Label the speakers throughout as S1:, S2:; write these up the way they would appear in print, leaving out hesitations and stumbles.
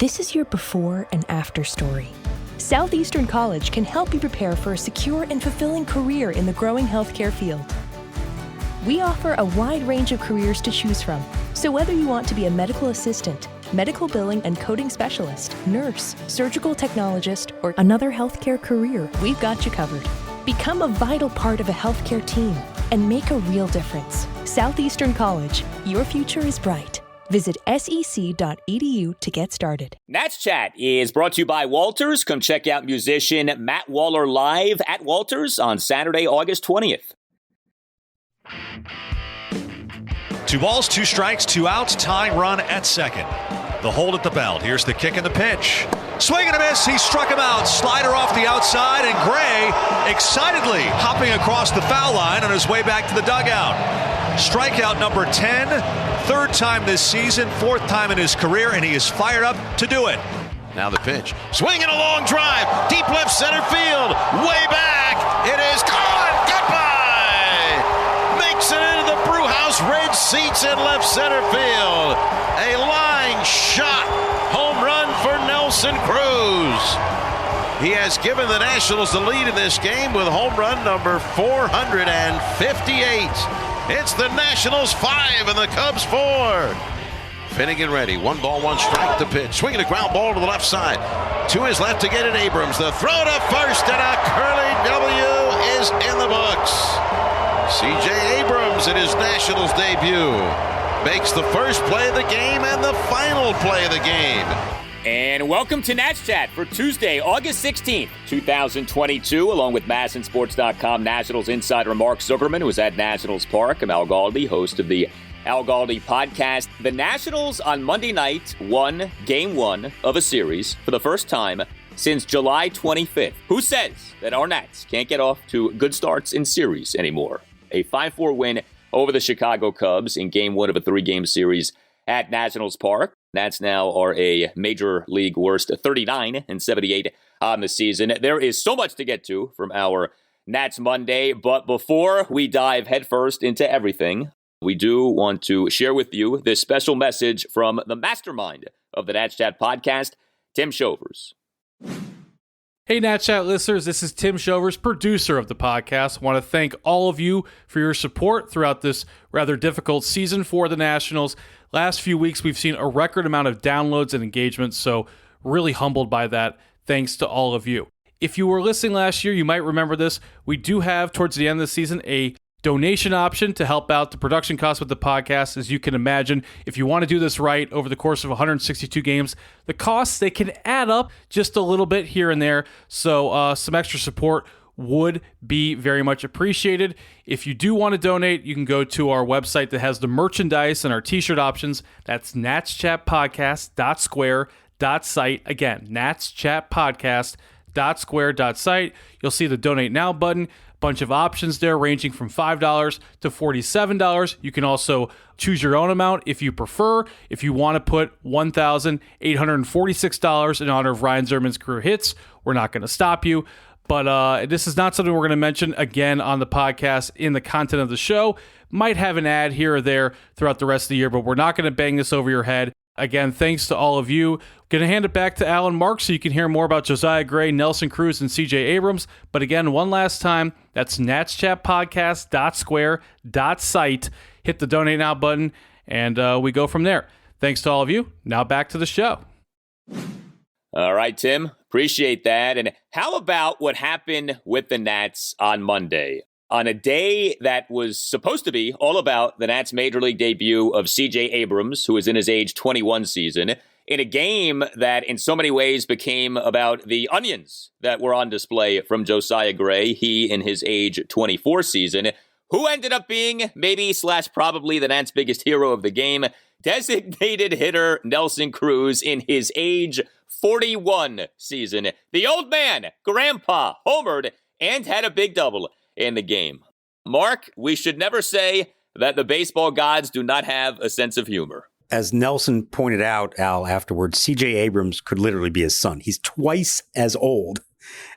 S1: This is your before and after story. Southeastern College can help you prepare for a secure and fulfilling career in the growing healthcare field. We offer a wide range of careers to choose from, so whether you want to be a medical assistant, medical billing and coding specialist, nurse, surgical technologist, or another healthcare career, we've got you covered. Become a vital part of a healthcare team and make a real difference. Southeastern College, your future is bright. Visit sec.edu to get started.
S2: Nats Chat is brought to you by Walters. Come check out musician Matt Waller live at Walters on Saturday, August 20th.
S3: 2 balls, 2 strikes, 2 outs, tying run at second. The hold at the belt. Here's the kick and the pitch. Swing and a miss. He struck him out. Slider off the outside, and Gray excitedly hopping across the foul line on his way back to the dugout. Strikeout number 10, third time this season, fourth time in his career, and he is fired up to do it.
S4: Now the pitch. Swing and a long drive. Deep left center field. Way back. It is gone. Goodbye. Makes it into the Brewhouse Red seats in left center field. A line shot. Home run for Nelson Cruz. He has given the Nationals the lead in this game with home run number 458. It's the Nationals 5 and the Cubs 4. Finnegan ready. 1 ball, 1 strike. The pitch. Swinging a ground ball to the left side. To his left to get it. Abrams. The throw to first, and a curly W is in the books. CJ Abrams in his Nationals debut makes the first play of the game and the final play of the game.
S2: And welcome to Nats Chat for Tuesday, August 16th, 2022, along with MASNsports.com Nationals insider Mark Zuckerman, who is at Nationals Park. I'm Al Galdi, host of the Al Galdi podcast. The Nationals on Monday night won Game 1 of a series for the first time since July 25th. Who says that our Nats can't get off to good starts in series anymore? A 5-4 win over the Chicago Cubs in Game 1 of a 3-game series at Nationals Park. Nats now are a Major League worst 39-78 on the season. There is so much to get to from our Nats Monday, but before we dive headfirst into everything, we do want to share with you this special message from the mastermind of the Nats Chat podcast, Tim Shovers.
S5: Hey Nats Chat listeners, this is Tim Shovers, producer of the podcast. I want to thank all of you for your support throughout this rather difficult season for the Nationals. Last few weeks, we've seen a record amount of downloads and engagements, so really humbled by that. Thanks to all of you. If you were listening last year, you might remember this. We do have, towards the end of the season, a donation option to help out the production costs with the podcast. As you can imagine, if you want to do this right over the course of 162 games, the costs, they can add up just a little bit here and there. So some extra support would be very much appreciated. If you do want to donate, you can go to our website that has the merchandise and our t-shirt options. That's natschatpodcast.square.site. Again, natschatpodcast.square.site. You'll see the donate now button. Bunch of options there ranging from $5 to $47. You can also choose your own amount if you prefer. If you want to put $1,846 in honor of Ryan Zerman's career hits, we're not going to stop you. But this is not something we're going to mention again on the podcast in the content of the show. Might have an ad here or there throughout the rest of the year, but we're not going to bang this over your head. Again, thanks to all of you. Going to hand it back to Alan Mark so you can hear more about Josiah Gray, Nelson Cruz, and CJ Abrams. But again, one last time, that's natschatpodcast.square.site. Hit the donate now button, and we go from there. Thanks to all of you. Now back to the show.
S2: All right, Tim. Appreciate that. And how about what happened with the Nats on Monday? On a day that was supposed to be all about the Nats' Major League debut of CJ Abrams, who is in his age 21 season, in a game that in so many ways became about the onions that were on display from Josiah Gray, he in his age 24 season, who ended up being maybe/probably the Nats' biggest hero of the game, designated hitter Nelson Cruz in his age 41 season. The old man, Grandpa, homered and had a big double in the game. Mark, we should never say that the baseball gods do not have a sense of humor.
S6: As Nelson pointed out, Al, afterwards, CJ Abrams could literally be his son. He's twice as old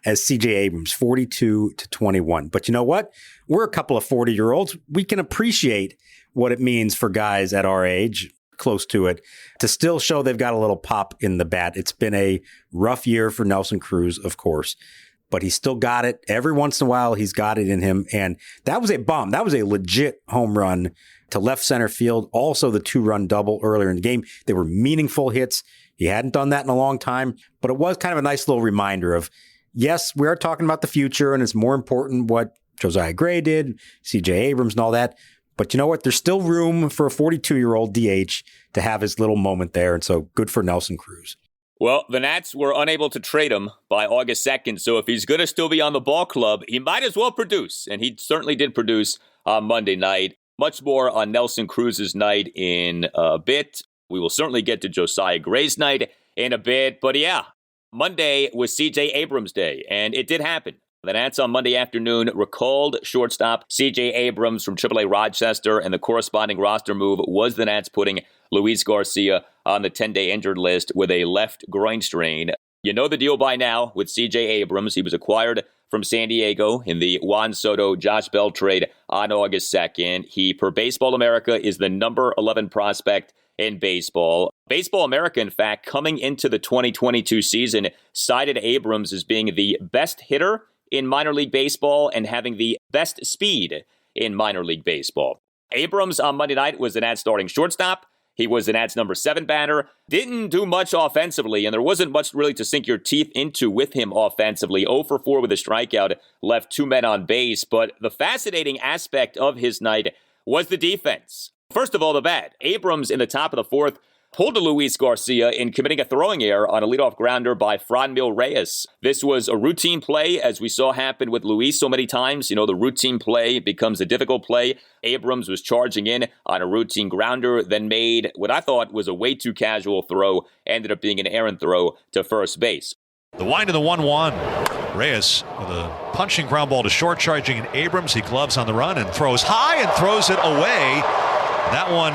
S6: as CJ Abrams, 42 to 21. But you know what? We're a couple of 40-year-olds. We can appreciate what it means for guys at our age. close to it, to still show they've got a little pop in the bat. It's been a rough year for Nelson Cruz, of course, but he's still got it. Every once in a while, he's got it in him. And that was a bomb. That was a legit home run to left center field. Also, the 2-run double earlier in the game. They were meaningful hits. He hadn't done that in a long time, but it was kind of a nice little reminder of, yes, we are talking about the future, and it's more important what Josiah Gray did, CJ Abrams and all that. But you know what? There's still room for a 42-year-old DH to have his little moment there. And so good for Nelson Cruz.
S2: Well, the Nats were unable to trade him by August 2nd. So if he's going to still be on the ball club, he might as well produce. And he certainly did produce on Monday night. Much more on Nelson Cruz's night in a bit. We will certainly get to Josiah Gray's night in a bit. But yeah, Monday was CJ Abrams' day, and it did happen. The Nats on Monday afternoon recalled shortstop CJ Abrams from AAA Rochester, and the corresponding roster move was the Nats putting Luis Garcia on the 10-day injured list with a left groin strain. You know the deal by now with CJ Abrams. He was acquired from San Diego in the Juan Soto, Josh Bell trade on August 2nd. He, per Baseball America, is the number 11 prospect in baseball. Baseball America, in fact, coming into the 2022 season, cited Abrams as being the best hitter in minor league baseball and having the best speed in minor league baseball. Abrams on Monday night was the Nats starting shortstop. He was the Nats number 7 batter. Didn't do much offensively, and there wasn't much really to sink your teeth into with him offensively. 0 for 4 with a strikeout, left 2 men on base. But the fascinating aspect of his night was the defense. First of all, the bat. Abrams in the top of the 4th pulled a Luis Garcia in committing a throwing error on a leadoff grounder by Franmil Reyes. This was a routine play, as we saw happen with Luis so many times. You know, the routine play becomes a difficult play. Abrams was charging in on a routine grounder, then made what I thought was a way too casual throw, ended up being an errant throw to first base.
S3: The wind of the 1-1. Reyes with a punching ground ball to short, charging in Abrams. He gloves on the run and throws high and throws it away. That one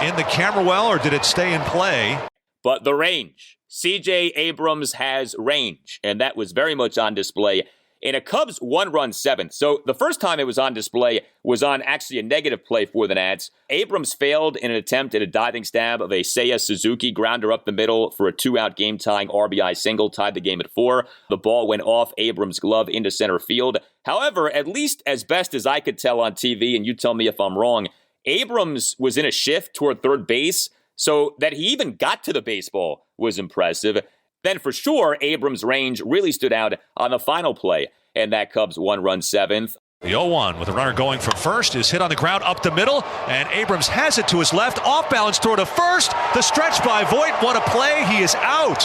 S3: in the camera well, or did it stay in play?
S2: But the range. CJ Abrams has range, and that was very much on display in a Cubs 1-run 7th. So the first time it was on display was on actually a negative play for the Nats. Abrams failed in an attempt at a diving stab of a Seiya Suzuki grounder up the middle for a 2-out game-tying RBI single, tied the game at 4. The ball went off Abrams' glove into center field. However, at least as best as I could tell on TV, and you tell me if I'm wrong, Abrams was in a shift toward third base, so that he even got to the baseball was impressive. Then for sure, Abrams' range really stood out on the final play in that Cubs 1-run 7th.
S3: The 0-1 with a runner going from first is hit on the ground up the middle, and Abrams has it to his left, off balance throw to first. The stretch by Voit, what a play, he is out.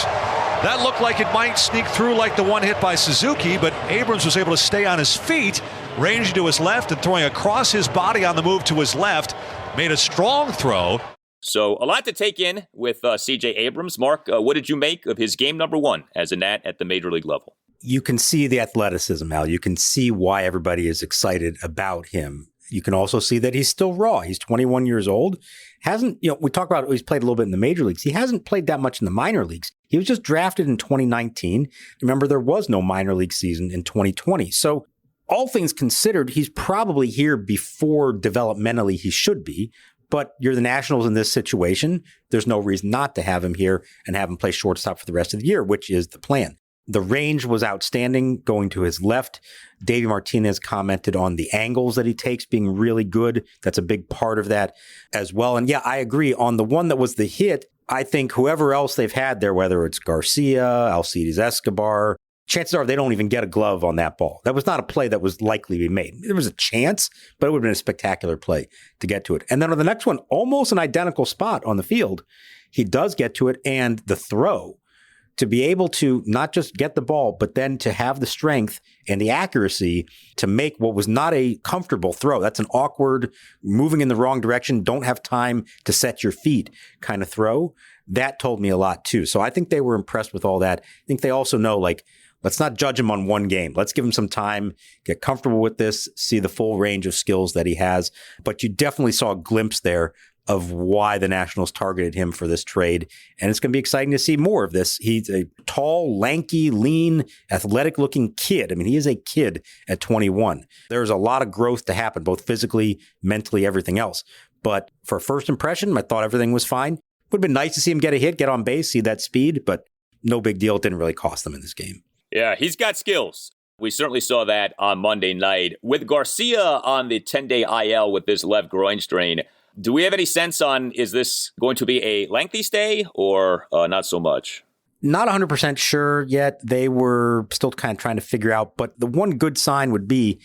S3: That looked like it might sneak through like the one hit by Suzuki, but Abrams was able to stay on his feet, ranging to his left and throwing across his body on the move to his left. Made a strong throw.
S2: So a lot to take in with CJ Abrams. Mark, what did you make of his game number 1 as a Nat at the major league level?
S6: You can see the athleticism, Al. You can see why everybody is excited about him. You can also see that he's still raw. He's 21 years old. We talk about he's played a little bit in the major leagues. He hasn't played that much in the minor leagues. He was just drafted in 2019. Remember, there was no minor league season in 2020. So all things considered, he's probably here before developmentally he should be. But you're the Nationals in this situation. There's no reason not to have him here and have him play shortstop for the rest of the year, which is the plan. The range was outstanding going to his left. Davey Martinez commented on the angles that he takes being really good. That's a big part of that as well. And yeah, I agree. On the one that was the hit, I think whoever else they've had there, whether it's Garcia, Alcides Escobar, chances are they don't even get a glove on that ball. That was not a play that was likely to be made. There was a chance, but it would have been a spectacular play to get to it. And then on the next one, almost an identical spot on the field, he does get to it, and the throw, to be able to not just get the ball, but then to have the strength and the accuracy to make what was not a comfortable throw. That's an awkward, moving in the wrong direction, don't have time to set your feet kind of throw. That told me a lot too. So I think they were impressed with all that. I think they also know, let's not judge him on one game. Let's give him some time, get comfortable with this, see the full range of skills that he has. But you definitely saw a glimpse there of why the Nationals targeted him for this trade. And it's going to be exciting to see more of this. He's a tall, lanky, lean, athletic-looking kid. I mean, he is a kid at 21. There's a lot of growth to happen, both physically, mentally, everything else. But for first impression, I thought everything was fine. Would have been nice to see him get a hit, get on base, see that speed, but no big deal. It didn't really cost them in this game.
S2: Yeah, he's got skills. We certainly saw that on Monday night. With Garcia on the 10-day IL with this left groin strain, do we have any sense on, is this going to be a lengthy stay or not so much?
S6: Not 100% sure yet. They were still kind of trying to figure out, but the one good sign would be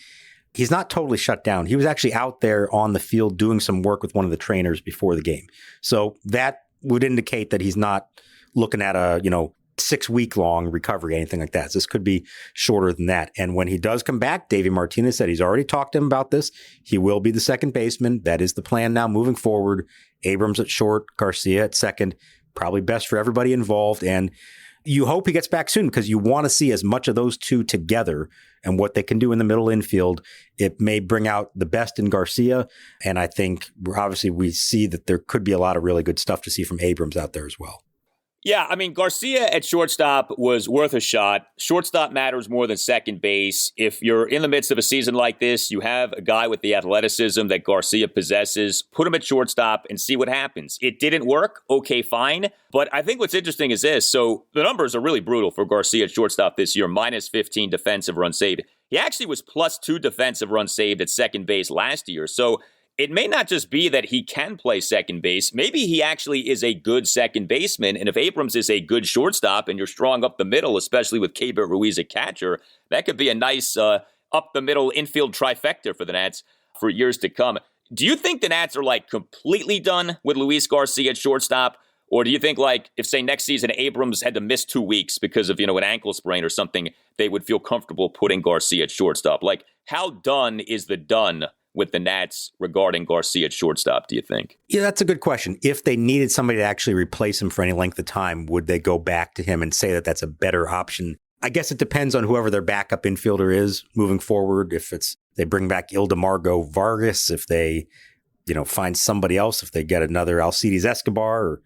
S6: he's not totally shut down. He was actually out there on the field doing some work with one of the trainers before the game. So that would indicate that he's not looking at a, 6-week long recovery, anything like that. So this could be shorter than that. And when he does come back, Davey Martinez said he's already talked to him about this. He will be the second baseman. That is the plan now moving forward. Abrams at short, Garcia at second. Probably best for everybody involved. And you hope he gets back soon because you want to see as much of those two together and what they can do in the middle infield. It may bring out the best in Garcia. And I think obviously we see that there could be a lot of really good stuff to see from Abrams out there as well.
S2: Yeah, I mean, Garcia at shortstop was worth a shot. Shortstop matters more than second base. If you're in the midst of a season like this, you have a guy with the athleticism that Garcia possesses, put him at shortstop and see what happens. It didn't work. Okay, fine. But I think what's interesting is this. So the numbers are really brutal for Garcia at shortstop this year, minus 15 defensive runs saved. He actually was plus 2 defensive runs saved at second base last year. So it may not just be that he can play second base. Maybe he actually is a good second baseman. And if Abrams is a good shortstop and you're strong up the middle, especially with Keibert Ruiz at catcher, that could be a nice up the middle infield trifecta for the Nats for years to come. Do you think the Nats are completely done with Luis Garcia at shortstop? Or do you think if say next season Abrams had to miss 2 weeks because of, an ankle sprain or something, they would feel comfortable putting Garcia at shortstop? How done is the done with the Nats regarding Garcia at shortstop, do you think?
S6: Yeah, that's a good question. If they needed somebody to actually replace him for any length of time, would they go back to him and say that that's a better option? I guess it depends on whoever their backup infielder is moving forward. If they bring back Ildemargo Vargas, if they, find somebody else, if they get another Alcides Escobar, or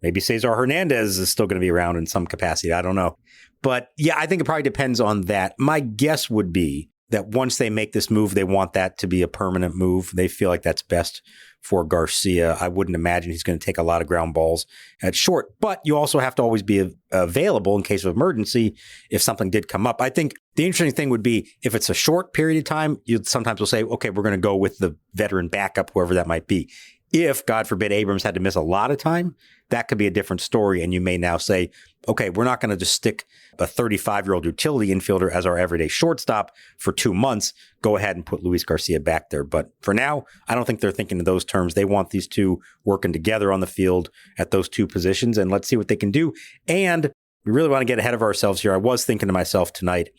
S6: maybe Cesar Hernandez is still going to be around in some capacity. I don't know. But yeah, I think it probably depends on that. My guess would be that once they make this move, they want that to be a permanent move. They feel like that's best for Garcia. I wouldn't imagine he's going to take a lot of ground balls at short, but you also have to always be available in case of emergency if something did come up. I think the interesting thing would be if it's a short period of time, you sometimes will say, okay, we're going to go with the veteran backup, whoever that might be. If, God forbid, Abrams had to miss a lot of time, that could be a different story. And you may now say, okay, we're not going to just stick a 35-year-old utility infielder as our everyday shortstop for 2 months. Go ahead and put Luis Garcia back there. But for now, I don't think they're thinking in those terms. They want these two working together on the field at those two positions, and let's see what they can do. And we really want to get ahead of ourselves here. I was thinking to myself tonight,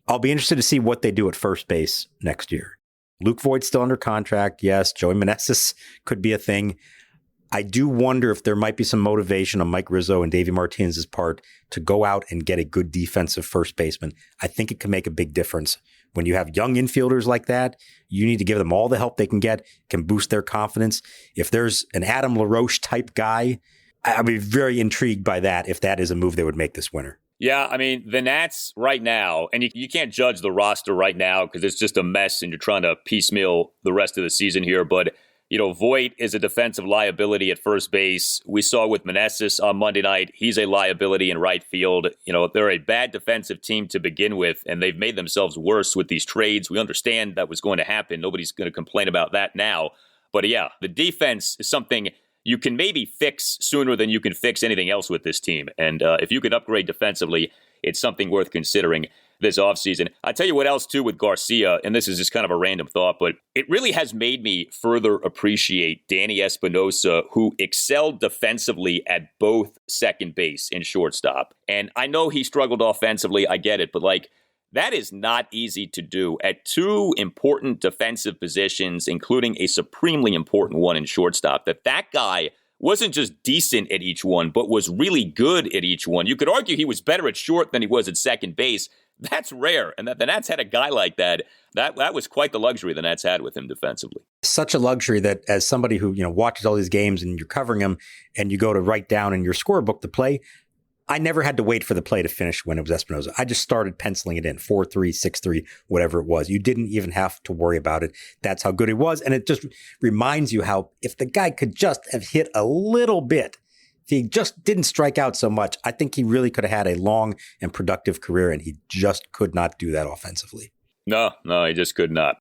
S6: I'll be interested to see what they do at first base next year. Luke Voigt's still under contract. Yes, Joey Meneses could be a thing. I do wonder if there might be some motivation on Mike Rizzo and Davey Martinez's part to go out and get a good defensive first baseman. I think it can make a big difference. When you have young infielders like that, you need to give them all the help they can get, can boost their confidence. If there's an Adam LaRoche type guy, I'd be very intrigued by that if that is a move they would make this winter.
S2: Yeah, I mean, the Nats right now, and you can't judge the roster right now because it's just a mess and you're trying to piecemeal the rest of the season here, but Voit is a defensive liability at first base. We saw with Meneses on Monday night, he's a liability in right field. They're a bad defensive team to begin with, and they've made themselves worse with these trades. We understand that was going to happen. Nobody's going to complain about that now. But yeah, the defense is something you can maybe fix sooner than you can fix anything else with this team. And if you can upgrade defensively, it's something worth considering this offseason. I tell you what else, too, with Garcia, and this is just kind of a random thought, but it really has made me further appreciate Danny Espinosa, who excelled defensively at both second base and shortstop. And I know he struggled offensively, I get it, but that is not easy to do at two important defensive positions, including a supremely important one in shortstop, that guy wasn't just decent at each one, but was really good at each one. You could argue he was better at short than he was at second base. That's rare. And that the Nats had a guy like that. That was quite the luxury the Nats had with him defensively.
S6: Such a luxury that as somebody who, watches all these games and you're covering them and you go to write down in your scorebook the play, I never had to wait for the play to finish when it was Espinosa. I just started penciling it in, 4-3, 6-3, whatever it was. You didn't even have to worry about it. That's how good he was. And it just reminds you how if the guy could just have hit a little bit, If he just didn't strike out so much, I think he really could have had a long and productive career, and he just could not do that offensively.
S2: No, he just could not.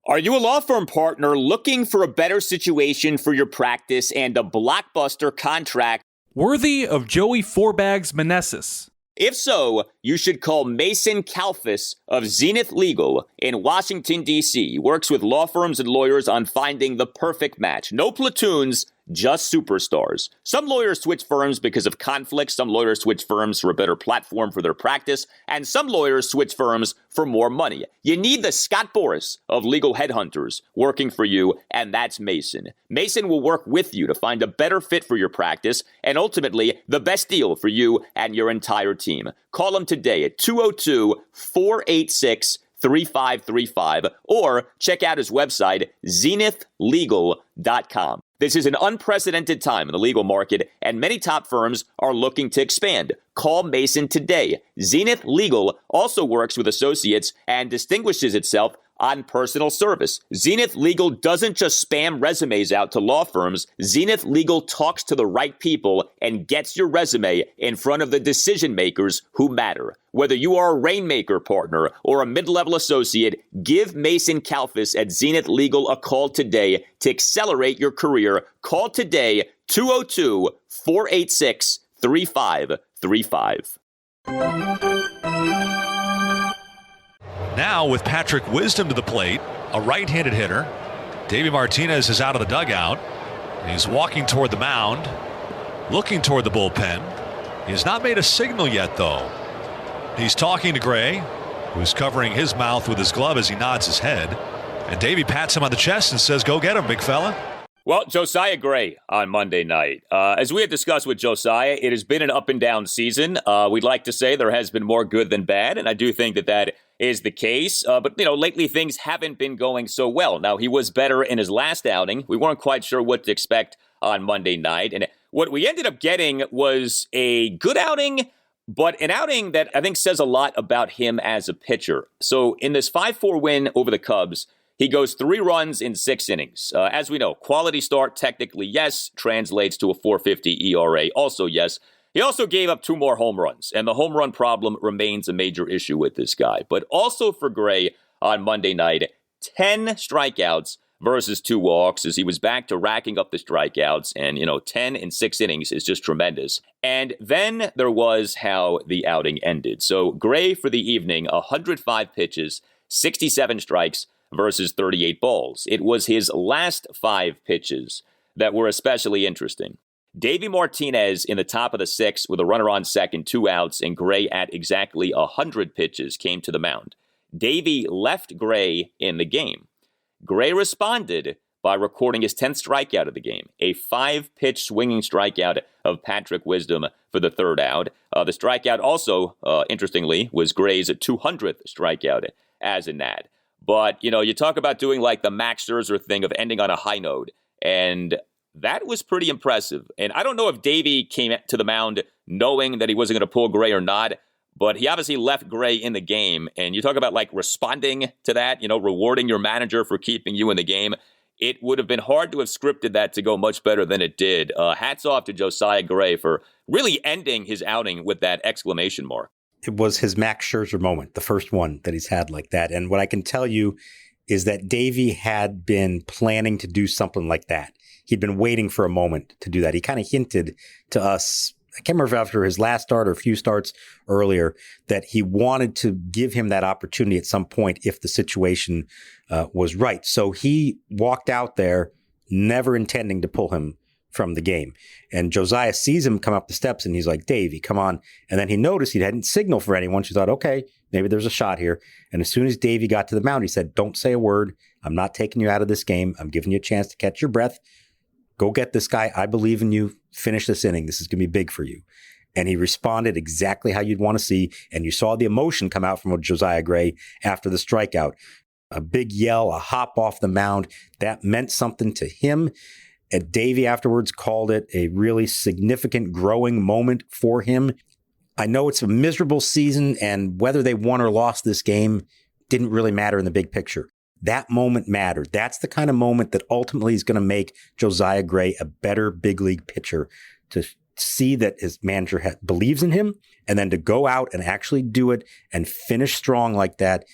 S2: Are you a law firm partner looking for a better situation for your practice and a blockbuster contract
S5: worthy of Joey Fourbags Meneses?
S2: If so, you should call Mason Kalfas of Zenith Legal in Washington, D.C. He works with law firms and lawyers on finding the perfect match. No platoons, just superstars. Some lawyers switch firms because of conflict. Some lawyers switch firms for a better platform for their practice. And some lawyers switch firms for more money. You need the Scott Boras of legal headhunters working for you, and that's Mason. Mason will work with you to find a better fit for your practice and ultimately the best deal for you and your entire team. Call him today at 202-486-3535 or check out his website, zenithlegal.com. This is an unprecedented time in the legal market, and many top firms are looking to expand. Call Mason today. Zenith Legal also works with associates and distinguishes itself on personal service. Zenith Legal doesn't just spam resumes out to law firms. Zenith Legal talks to the right people and gets your resume in front of the decision makers who matter. Whether you are a Rainmaker partner or a mid-level associate, give Mason Kalfas at Zenith Legal a call today to accelerate your career. Call today, 202-486-3535.
S3: Now with Patrick Wisdom to the plate, a right-handed hitter. Davey Martinez is out of the dugout. He's walking toward the mound, looking toward the bullpen. He has not made a signal yet, though. He's talking to Gray, who's covering his mouth with his glove as he nods his head. And Davey pats him on the chest and says, "Go get him, big fella."
S2: Well, Josiah Gray on Monday night. As we had discussed with Josiah, it has been an up and down season. We'd like to say there has been more good than bad, and I do think that is the case. But, lately things haven't been going so well. Now, he was better in his last outing. We weren't quite sure what to expect on Monday night. And what we ended up getting was a good outing, but an outing that I think says a lot about him as a pitcher. So in this 5-4 win over the Cubs, he goes 3 runs in 6 innings. As we know, quality start, technically, yes, translates to a 4.50 ERA, also yes. He also gave up 2 more home runs, and the home run problem remains a major issue with this guy. But also for Gray on Monday night, 10 strikeouts versus 2 walks as he was back to racking up the strikeouts, and, 10 in 6 innings is just tremendous. And then there was how the outing ended. So Gray for the evening, 105 pitches, 67 strikes, versus 38 balls. It was his last 5 pitches that were especially interesting. Davey Martinez in the top of the 6th with a runner on second, 2 outs, and Gray at exactly 100 pitches came to the mound. Davey left Gray in the game. Gray responded by recording his 10th strikeout of the game, a 5-pitch swinging strikeout of Patrick Wisdom for the 3rd out. The strikeout also, interestingly, was Gray's 200th strikeout as a Nat. But, you talk about doing like the Max Scherzer thing of ending on a high note, and that was pretty impressive. And I don't know if Davey came to the mound knowing that he wasn't going to pull Gray or not, but he obviously left Gray in the game. And you talk about like responding to that, rewarding your manager for keeping you in the game. It would have been hard to have scripted that to go much better than it did. Hats off to Josiah Gray for really ending his outing with that exclamation mark.
S6: It was his Max Scherzer moment, the first one that he's had like that. And what I can tell you is that Davey had been planning to do something like that. He'd been waiting for a moment to do that. He kind of hinted to us, I can't remember if after his last start or a few starts earlier, that he wanted to give him that opportunity at some point if the situation was right. So he walked out there never intending to pull him from the game. And Josiah sees him come up the steps and he's like, "Davey, come on." And then he noticed he hadn't signaled for anyone. She thought, okay, maybe there's a shot here. And as soon as Davey got to the mound, he said, "Don't say a word. I'm not taking you out of this game. I'm giving you a chance to catch your breath. Go get this guy. I believe in you. Finish this inning. This is going to be big for you." And he responded exactly how you'd want to see. And you saw the emotion come out from Josiah Gray after the strikeout. A big yell, a hop off the mound. That meant something to him. And Davey afterwards called it a really significant growing moment for him. I know it's a miserable season, and whether they won or lost this game didn't really matter in the big picture. That moment mattered. That's the kind of moment that ultimately is going to make Josiah Gray a better big league pitcher, to see that his manager believes in him, and then to go out and actually do it and finish strong like that.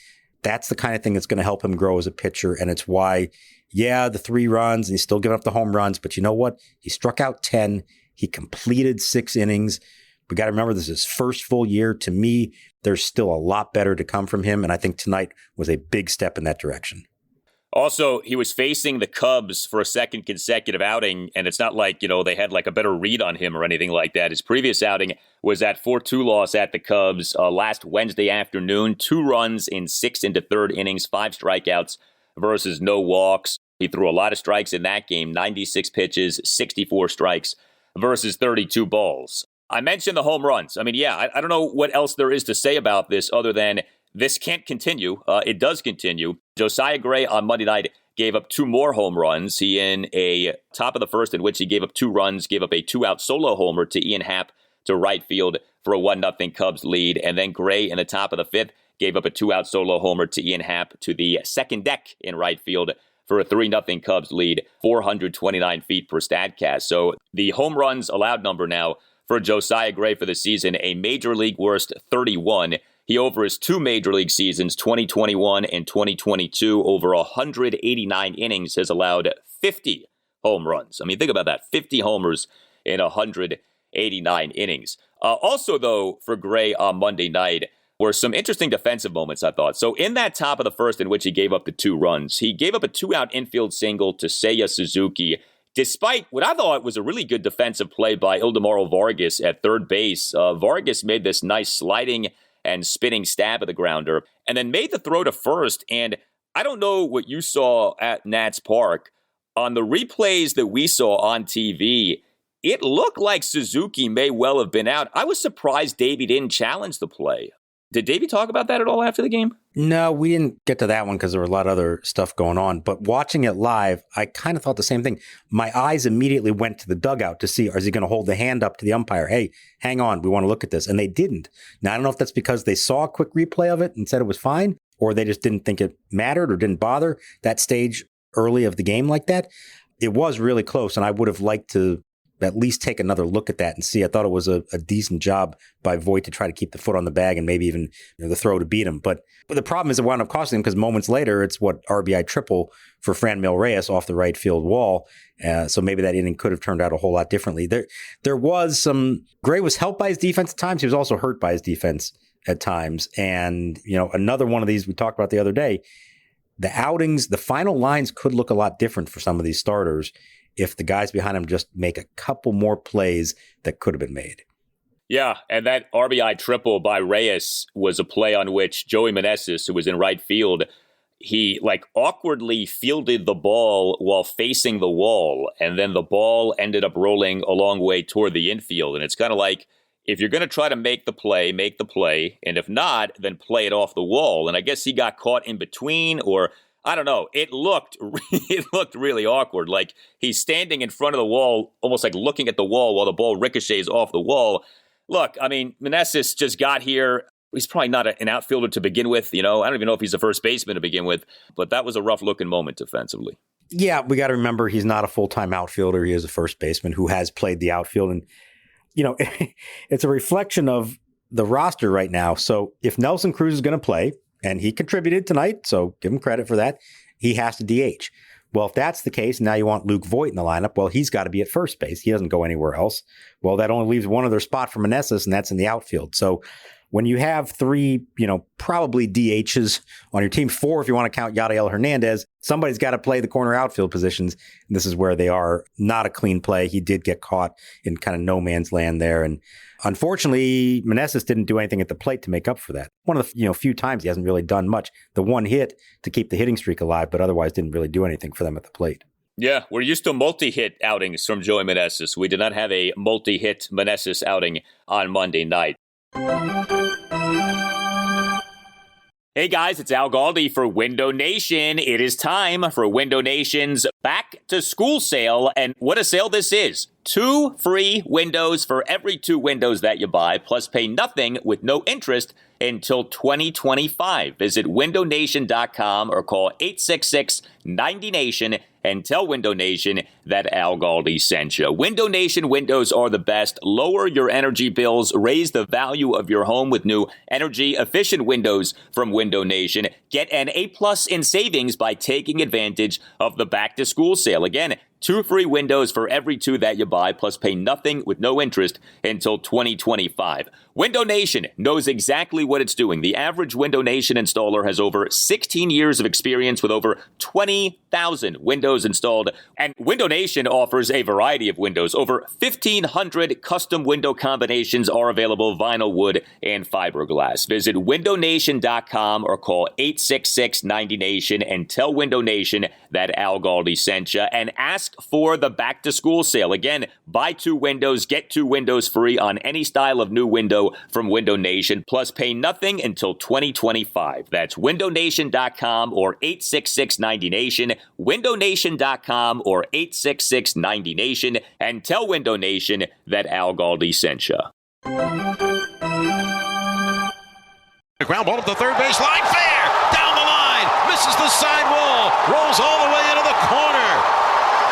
S6: That's the kind of thing that's going to help him grow as a pitcher. And it's why, the 3 runs and he's still giving up the home runs. But you know what? He struck out 10. He completed 6 innings. We got to remember, this is his first full year. To me, there's still a lot better to come from him. And I think tonight was a big step in that direction.
S2: Also, he was facing the Cubs for a second consecutive outing, and it's not like, they had like a better read on him or anything like that. His previous outing was that 4-2 loss at the Cubs last Wednesday afternoon. 2 runs in 6 into 3rd innings, 5 strikeouts versus no walks. He threw a lot of strikes in that game, 96 pitches, 64 strikes versus 32 balls. I mentioned the home runs. I mean, I don't know what else there is to say about this other than this can't continue. It does continue. Josiah Gray on Monday night gave up 2 more home runs. He in a top of the first in which he gave up 2 runs, gave up a 2-out solo homer to Ian Happ to right field for a 1-0 Cubs lead. And then Gray in the top of the 5th gave up a 2-out solo homer to Ian Happ to the second deck in right field for a 3-0 Cubs lead, 429 feet per Statcast. So the home runs allowed number now for Josiah Gray for the season, a major league worst 31. He, over his 2 major league seasons, 2021 and 2022, over 189 innings, has allowed 50 home runs. I mean, think about that, 50 homers in 189 innings. Also, though, for Gray on Monday night were some interesting defensive moments, I thought. So in that top of the first in which he gave up the 2 runs, he gave up a 2-out infield single to Seiya Suzuki, despite what I thought was a really good defensive play by Ildemaro Vargas at third base. Vargas made this nice sliding and spinning stab at the grounder, and then made the throw to first. And I don't know what you saw at Nats Park. On the replays that we saw on TV, it looked like Suzuki may well have been out. I was surprised Davey didn't challenge the play. Did Davey talk about that at all after the game?
S6: No, we didn't get to that one because there were a lot of other stuff going on. But watching it live, I kind of thought the same thing. My eyes immediately went to the dugout to see, is he going to hold the hand up to the umpire? Hey, hang on, we want to look at this. And they didn't. Now, I don't know if that's because they saw a quick replay of it and said it was fine, or they just didn't think it mattered or didn't bother that stage early of the game like that. It was really close, and I would have liked to at least take another look at that and see. I thought it was a decent job by Voit to try to keep the foot on the bag and maybe even the throw to beat him. But the problem is it wound up costing him, because moments later, it's RBI triple for Franmil Reyes off the right field wall. So maybe that inning could have turned out a whole lot differently. There was some, Gray was helped by his defense at times. He was also hurt by his defense at times. And, another one of these we talked about the other day, the outings, the final lines could look a lot different for some of these starters if the guys behind him just make a couple more plays that could have been made.
S2: Yeah, and that RBI triple by Reyes was a play on which Joey Meneses, who was in right field, he awkwardly fielded the ball while facing the wall, and then the ball ended up rolling a long way toward the infield. And it's kind of like, if you're going to try to make the play, and if not, then play it off the wall. And I guess he got caught in between, or I don't know. It looked really awkward. Like he's standing in front of the wall, almost like looking at the wall while the ball ricochets off the wall. Look, I mean, Meneses just got here. He's probably not an outfielder to begin with. I don't even know if he's a first baseman to begin with. But that was a rough-looking moment defensively.
S6: Yeah, we got to remember he's not a full-time outfielder. He is a first baseman who has played the outfield. And, it's a reflection of the roster right now. So if Nelson Cruz is going to play, and he contributed tonight, so give him credit for that, he has to DH. Well, if that's the case, now you want Luke Voit in the lineup. Well, he's got to be at first base. He doesn't go anywhere else. Well, that only leaves one other spot for Meneses, and that's in the outfield. So when you have 3, probably DHs on your team, 4 if you want to count Yadiel Hernandez, somebody's got to play the corner outfield positions. And this is where they are. Not a clean play. He did get caught in kind of no man's land there. And unfortunately, Meneses didn't do anything at the plate to make up for that. One of the few times he hasn't really done much. The one hit to keep the hitting streak alive, but otherwise didn't really do anything for them at the plate.
S2: Yeah, we're used to multi-hit outings from Joey Meneses. We did not have a multi-hit Meneses outing on Monday night. Hey guys, it's Al Galdi for Window Nation. It is time for Window Nation's back to school sale. And what a sale this is. 2 free windows for every 2 windows that you buy, plus pay nothing with no interest until 2025. Visit windownation.com or call 866-90NATION and tell Window Nation that Al Galdi sent you. Window Nation windows are the best. Lower your energy bills, raise the value of your home with new energy-efficient windows from Window Nation. Get an A+ in savings by taking advantage of the back-to-school sale. Again, 2 free windows for every 2 that you buy, plus pay nothing with no interest until 2025. Window Nation knows exactly what it's doing. The average Window Nation installer has over 16 years of experience with over 20,000 windows installed. And Window Nation offers a variety of windows. Over 1,500 custom window combinations are available: vinyl, wood, and fiberglass. Visit windownation.com or call 866-90NATION and tell Window Nation that Al Galdi sent you. And ask for the back-to-school sale. Again, buy 2 windows, get 2 windows free on any style of new window from Window Nation, plus pay nothing until 2025. That's windownation.com or 866-90NATION, windownation.com or 866-90NATION, and tell Window Nation that Al Galdi sent you.
S4: The ground ball up the third base line, fair, down the line, misses the sidewall, rolls all the way into the corner.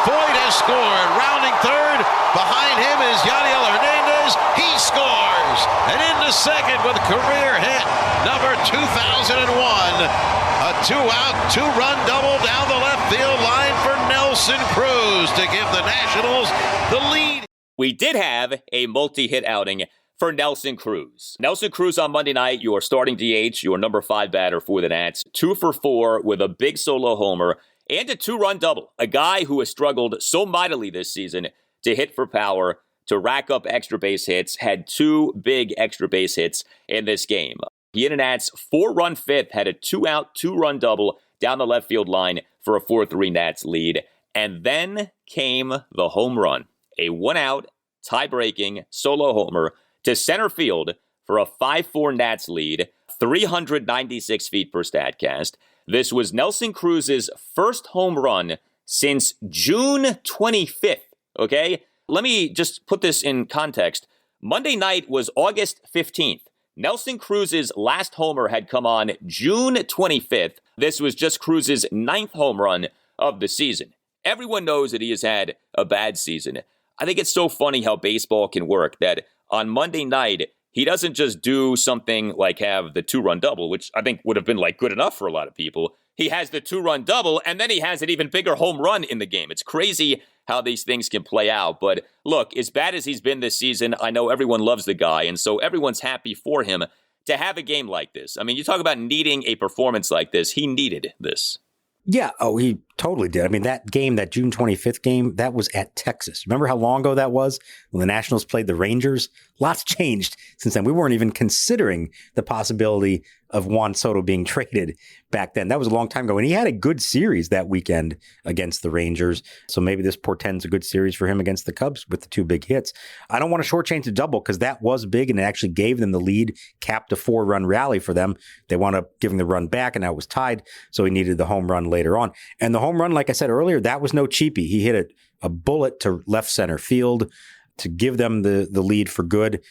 S4: Boyd has scored. Rounding third. Behind him is Yadiel Hernandez. He scores. And into second with a career hit, number 2001. A 2-out, 2-run double down the left field line for Nelson Cruz to give the Nationals the lead.
S2: We did have a multi-hit outing for Nelson Cruz. Nelson Cruz on Monday night, your starting DH, your number 5 batter for the Nats, 2 for 4 with a big solo homer and a 2-run double. A guy who has struggled so mightily this season to hit for power, to rack up extra base hits, had 2 big extra base hits in this game. He hit a Nats 4-run fifth, had a 2-out, 2-run double down the left field line for a 4-3 Nats lead. And then came the home run. A 1-out, tie-breaking solo homer to center field for a 5-4 Nats lead, 396 feet per Statcast. This was Nelson Cruz's first home run since June 25th, okay? Let me just put this in context. Monday night was August 15th. Nelson Cruz's last homer had come on June 25th. This was just Cruz's 9th home run of the season. Everyone knows that he has had a bad season. I think it's so funny how baseball can work, that on Monday night, he doesn't just do something like have the 2-run double, which I think would have been like good enough for a lot of people. He has the 2-run double, and then he has an even bigger home run in the game. It's crazy how these things can play out. But look, as bad as he's been this season, I know everyone loves the guy, and so everyone's happy for him to have a game like this. I mean, you talk about needing a performance like this. He needed this.
S6: Yeah. Oh, he totally did. I mean, that game, that June 25th game, that was at Texas. Remember how long ago that was when the Nationals played the Rangers? Lots changed since then. We weren't even considering the possibility of Juan Soto being traded back then. That was a long time ago. And he had a good series that weekend against the Rangers. So maybe this portends a good series for him against the Cubs with the 2 big hits. I don't want to shortchange the double because that was big and it actually gave them the lead, capped a 4-run rally for them. They wound up giving the run back and now it was tied. So he needed the home run later on. And the home run, like I said earlier, that was no cheapie. He hit a bullet to left center field to give them the lead for good.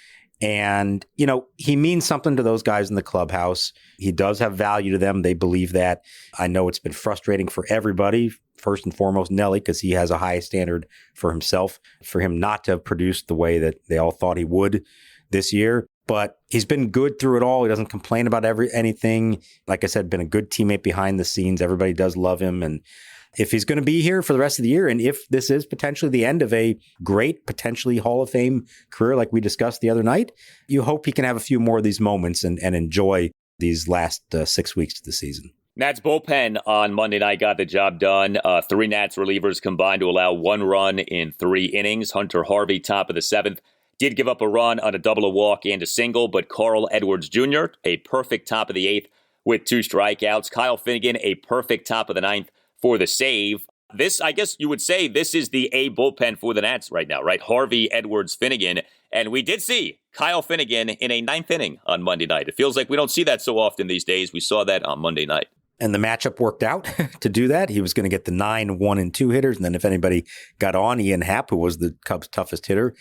S6: And, you know, he means something to those guys in the clubhouse. He does have value to them. They believe that. I know it's been frustrating for everybody, first and foremost Nelly, because he has a high standard for himself, for him not to have produced the way that they all thought he would this year. But he's been good through it all. He doesn't complain about anything. Like I said, been a good teammate behind the scenes. Everybody does love him. And if he's going to be here for the rest of the year, and if this is potentially the end of a great, potentially Hall of Fame career like we discussed the other night, you hope he can have a few more of these moments and enjoy these last 6 weeks of the season.
S2: Nats bullpen on Monday night got the job done. 3 Nats relievers combined to allow 1 run in 3 innings. Hunter Harvey, top of the 7th, did give up a run on a double, a walk, and a single, but Carl Edwards Jr., a perfect top of the 8th with 2 strikeouts. Kyle Finnegan, a perfect top of the 9th for the save. This, I guess you would say, this is the A bullpen for the Nats right now, right? Harvey, Edwards, Finnegan. And we did see Kyle Finnegan in a ninth inning on Monday night. It feels like we don't see that so often these days. We saw that on Monday night.
S6: And the matchup worked out to do that. He was going to get the 9, 1, and 2 hitters. And then if anybody got on, Ian Happ, who was the Cubs' toughest hitter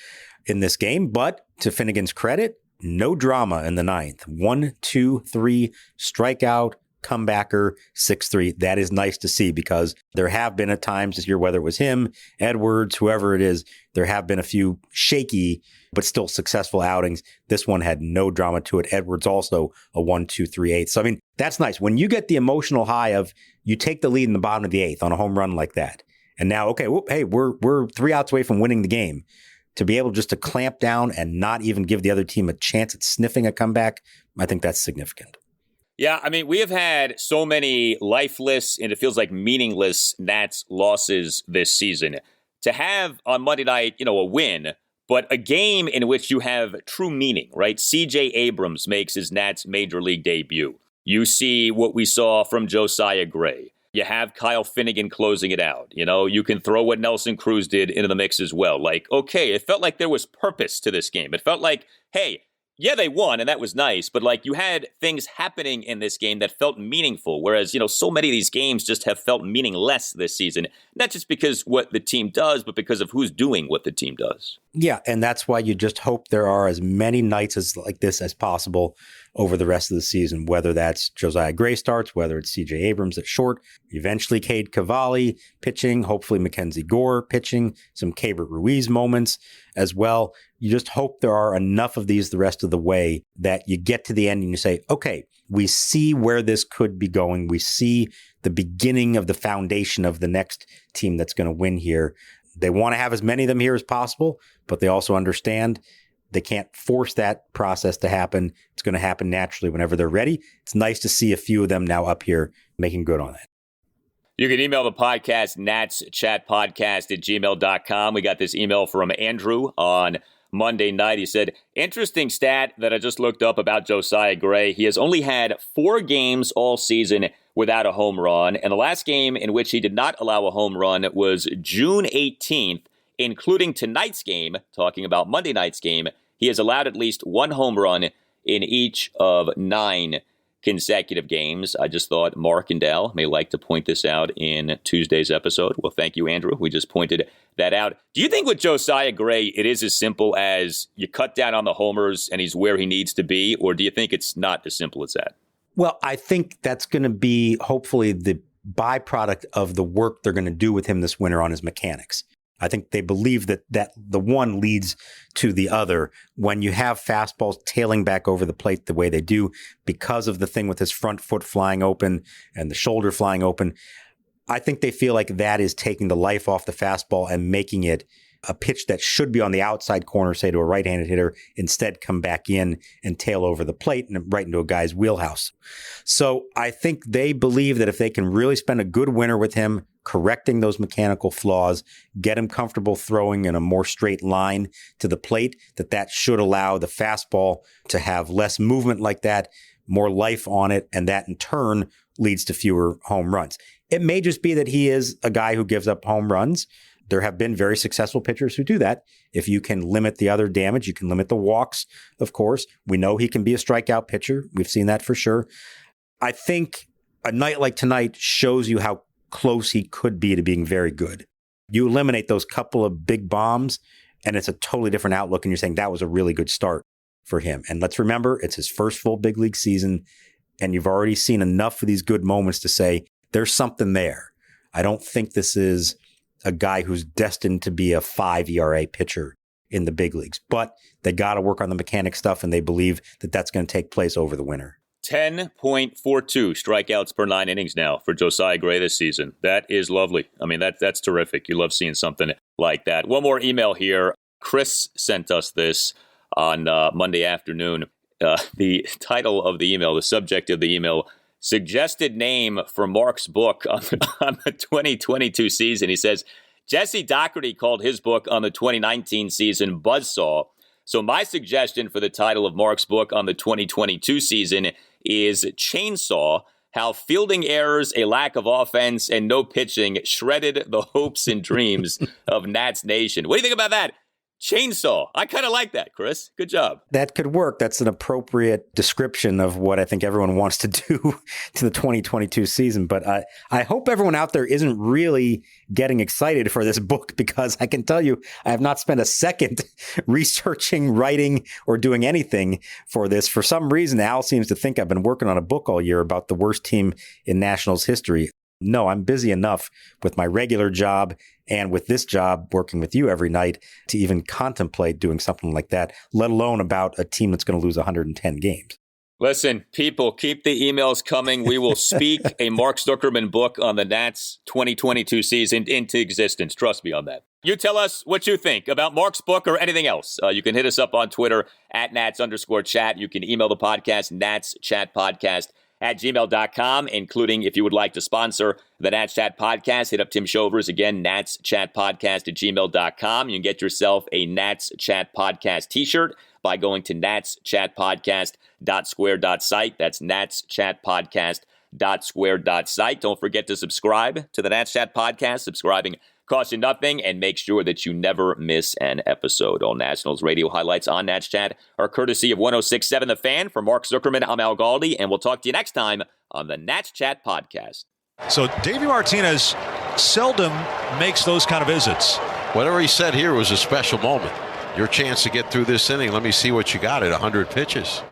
S6: in this game. But to Finnegan's credit, no drama in the ninth. 1, 2, 3, strikeout, comebacker, 6-3. That is nice to see because there have been at times this year, whether it was him, Edwards, whoever it is, there have been a few shaky but still successful outings. This one had no drama to it. Edwards also a 1, 2, 3, 8. So, I mean, that's nice. When you get the emotional high of you take the lead in the bottom of the 8th on a home run like that, and now, okay, hey, we're 3 outs away from winning the game. To be able just to clamp down and not even give the other team a chance at sniffing a comeback, I think that's significant.
S2: Yeah, I mean, we have had so many lifeless and it feels like meaningless Nats losses this season. To have on Monday night, a win, but a game in which you have true meaning, right? CJ Abrams makes his Nats major league debut. You see what we saw from Josiah Gray. You have Kyle Finnegan closing it out. You can throw what Nelson Cruz did into the mix as well. Like, okay, it felt like there was purpose to this game. It felt like, hey, yeah, they won, and that was nice, but like you had things happening in this game that felt meaningful, whereas, so many of these games just have felt meaningless this season, not just because what the team does, but because of who's doing what the team does.
S6: Yeah, and that's why you just hope there are as many nights like this as possible over the rest of the season, whether that's Josiah Gray starts, whether it's CJ Abrams at short, eventually Cade Cavalli pitching, hopefully Mackenzie Gore pitching, some Keibert Ruiz moments as well. You just hope there are enough of these the rest of the way that you get to the end and you say, okay, we see where this could be going. We see the beginning of the foundation of the next team that's going to win here. They want to have as many of them here as possible, but they also understand they can't force that process to happen. It's going to happen naturally whenever they're ready. It's nice to see a few of them now up here making good on it.
S2: You can email the podcast, natschatpodcast@gmail.com. We got this email from Andrew on Monday night. He said, interesting stat that I just looked up about Josiah Gray. He has only had 4 games all season without a home run, and the last game in which he did not allow a home run was June 18th, including tonight's game, talking about Monday night's game. He has allowed at least 1 home run in each of 9 consecutive games. I just thought Mark and Dal may like to point this out in Tuesday's episode. Well, thank you, Andrew. We just pointed that out. Do you think with Josiah Gray, it is as simple as you cut down on the homers and he's where he needs to be, or do you think it's not as simple as that?
S6: Well, I think that's going to be hopefully the byproduct of the work they're going to do with him this winter on his mechanics. I think they believe that the one leads to the other. When you have fastballs tailing back over the plate the way they do, because of the thing with his front foot flying open and the shoulder flying open, I think they feel like that is taking the life off the fastball and making it a pitch that should be on the outside corner, say to a right-handed hitter, instead come back in and tail over the plate and right into a guy's wheelhouse. So I think they believe that if they can really spend a good winter with him, correcting those mechanical flaws, get him comfortable throwing in a more straight line to the plate, that should allow the fastball to have less movement like that, more life on it, and that in turn leads to fewer home runs. It may just be that he is a guy who gives up home runs. There have been very successful pitchers who do that. If you can limit the other damage, you can limit the walks, of course. We know he can be a strikeout pitcher. We've seen that for sure. I think a night like tonight shows you how close he could be to being very good. You eliminate those couple of big bombs, and it's a totally different outlook, and you're saying that was a really good start for him. And let's remember, it's his first full big league season, and you've already seen enough of these good moments to say there's something there. I don't think this is a guy who's destined to be a 5 ERA pitcher in the big leagues, but they got to work on the mechanic stuff, and they believe that that's going to take place over the winter.
S2: 10.42 strikeouts per 9 innings now for Josiah Gray this season. That is lovely. I mean, that's terrific. You love seeing something like that. One more email here. Chris sent us this on Monday afternoon. The title of the email, the subject of the email, suggested name for Mark's book on the 2022 season. He says, Jesse Doherty called his book on the 2019 season Buzzsaw. So my suggestion for the title of Mark's book on the 2022 season is Chainsaw, how fielding errors, a lack of offense, and no pitching shredded the hopes and dreams of Nats Nation. What do you think about that? Chainsaw. I kind of like that, Chris. Good job.
S6: That could work. That's an appropriate description of what I think everyone wants to do to the 2022 season. But I hope everyone out there isn't really getting excited for this book, because I can tell you I have not spent a second researching, writing, or doing anything for this. For some reason, Al seems to think I've been working on a book all year about the worst team in Nationals history. No, I'm busy enough with my regular job and with this job working with you every night to even contemplate doing something like that, let alone about a team that's going to lose 110 games.
S2: Listen, people, keep the emails coming. We will speak a Mark Zuckerman book on the Nats 2022 season into existence. Trust me on that. You tell us what you think about Mark's book or anything else. You can hit us up on Twitter at Nats_chat. You can email the podcast, natschatpodcast@gmail.com, including if you would like to sponsor the Nats Chat Podcast, hit up Tim Shovers again, natschatpodcast@gmail.com. You can get yourself a Nats Chat Podcast t-shirt by going to natschatpodcast.square.site. That's natschatpodcast.square.site. Don't forget to subscribe to the Nats Chat Podcast. Subscribing costs you nothing, and make sure that you never miss an episode. All Nationals radio highlights on Nats Chat are courtesy of 106.7 The Fan. For Mark Zuckerman, I'm Al Galdi, and we'll talk to you next time on the Nats Chat Podcast.
S3: So Davey Martinez seldom makes those kind of visits.
S4: Whatever he said here was a special moment. Your chance to get through this inning. Let me see what you got at 100 pitches.